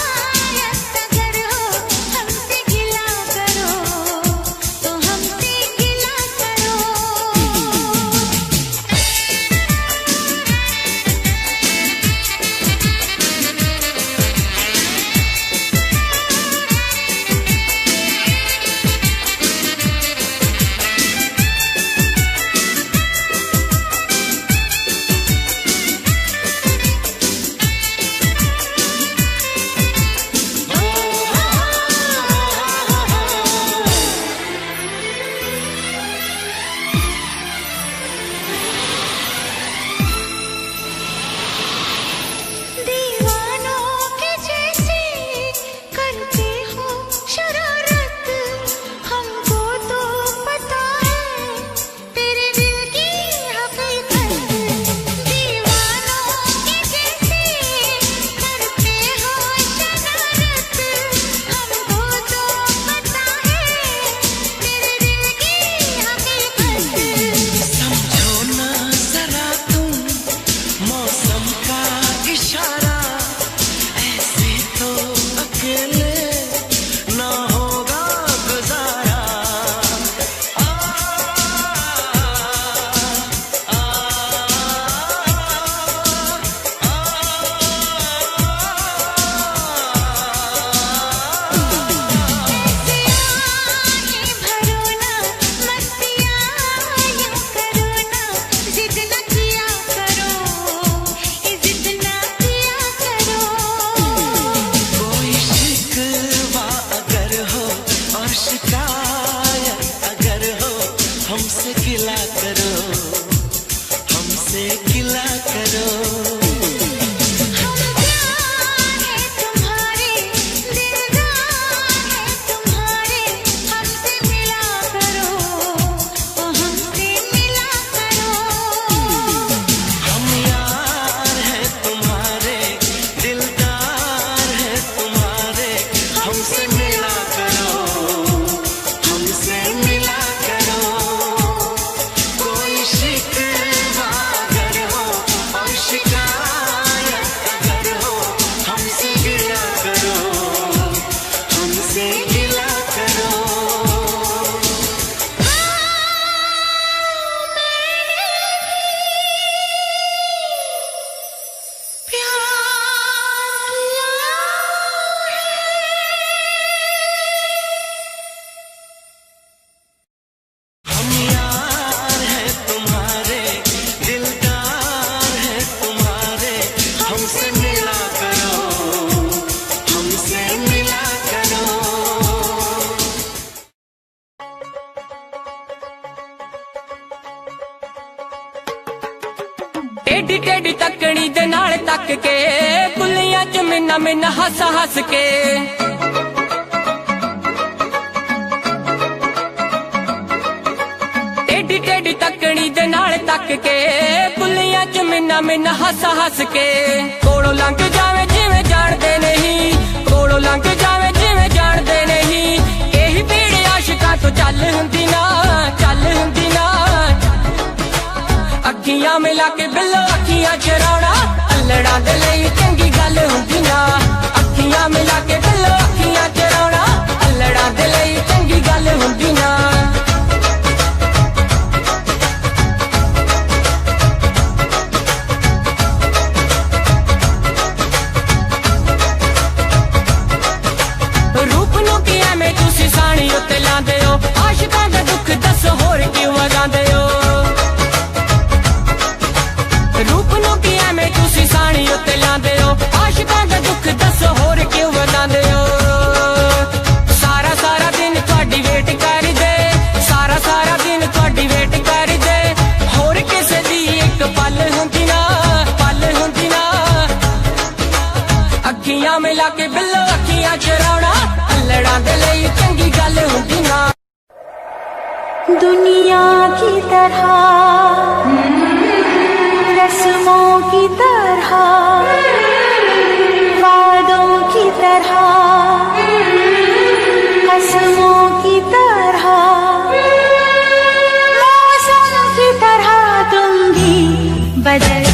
टेढ़ी टेढ़ी तकड़ी दे नाल तक के बुलियां च मिन्ना मिन्ना हस हस के टेढ़ी टेढ़ी तकड़ी दे नाल तक के बुलियां च मिन्ना मिन्ना हस हस के कोलों लंघ जावे जिवें जाणदे नहीं कोलों लंघ जावे जिवें जाणदे नहीं यही भीड़ आशिकां तो चल हुंदी ना चल हुंदी ना अखियां मिला के बिल्लो अखियां चराउणा अल्लड़ां दे लई चंगी गल हुंदी ना अखियां मिला के बिल्लो अखियां चराउणा अल्लड़ां दे लई चंगी गल हुंदी ना रूप नूं की एवें तुसीं साणी उत्ते लांदे हो आशिकां दा दुख दस होर क्यों वगांदे हो रूप नूं की एवें तुसीं साणी उत्ते लांदे हो आशिकां दा दुख दस होर क्यों वगांदे हो सारा सारा दिन तुहाडी वेट करदे सारा सारा दिन तुहाडी वेट करदे होर किसे दी इक पल हुंदी ना अखियां मिला के बिल्लो अखियां चराउणा अल्लड़ां दे लई चंगी गल हुंदी ना दुनिया की तरह रस्मों की तरह वादों की तरह कसमों की तरह मौसम की तरह तुम भी बदल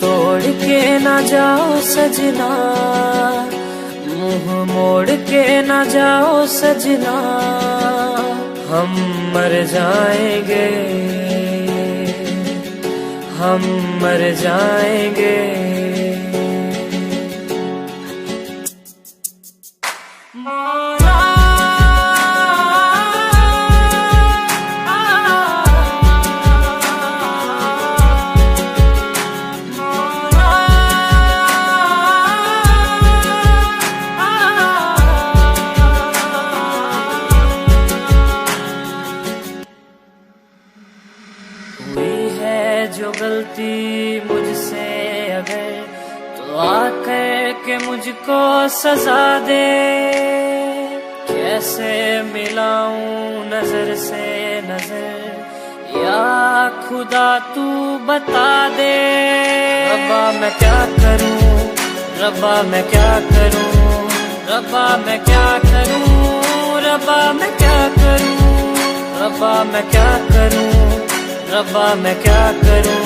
तोड़ के ना जाओ सजना, मुंह मोड़ के ना जाओ सजना, हम मर जाएंगे, हम मर जाएंगे। जो गलती मुझसे अगर तो आकर के मुझको सजा दे, कैसे मिलाऊं नजर से नजर या खुदा तू बता दे। रब्बा मैं क्या करूं, रब्बा मैं क्या करूं, रब्बा मैं क्या करूं, रब्बा मैं क्या करूं, रब्बा मैं क्या करूं, रब्बा मैं क्या करूं,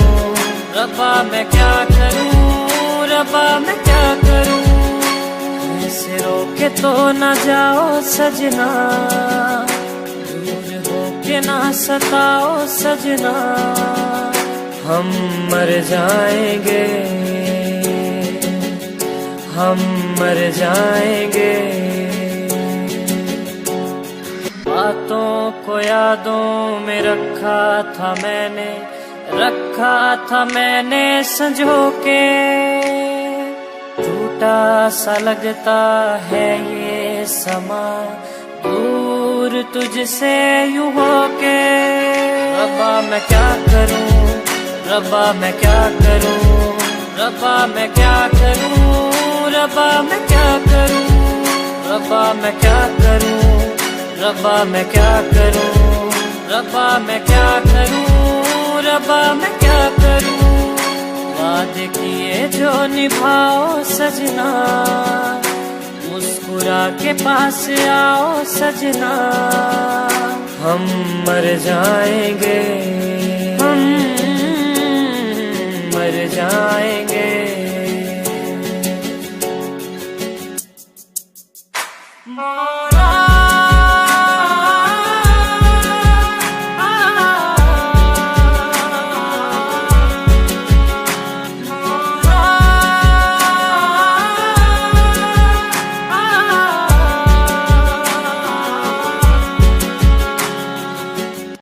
रब्बा मैं क्या करूं, रब्बा मैं क्या करूं। ऐसे रोके तो ना जाओ सजना, दूर होके ना सताओ सजना, हम मर जाएंगे, हम मर जाएंगे। बातों को यादों में रखा था मैंने, रखा था मैंने संजो के, टूटा सा लगता है ये समा दूर तुझसे यूं होके। रब्बा मैं क्या करूं, रब्बा मैं क्या करूं, रब्बा मैं क्या करूं, रब्बा मैं क्या करूं, रब्बा मैं क्या करूं, रब्बा मैं क्या करूं, रब्बा मैं क्या करूं, रब्बा मैं क्या करूं। वादे किए जो निभाओ सजना, मुस्कुरा के पास आओ सजना, हम मर जाएंगे,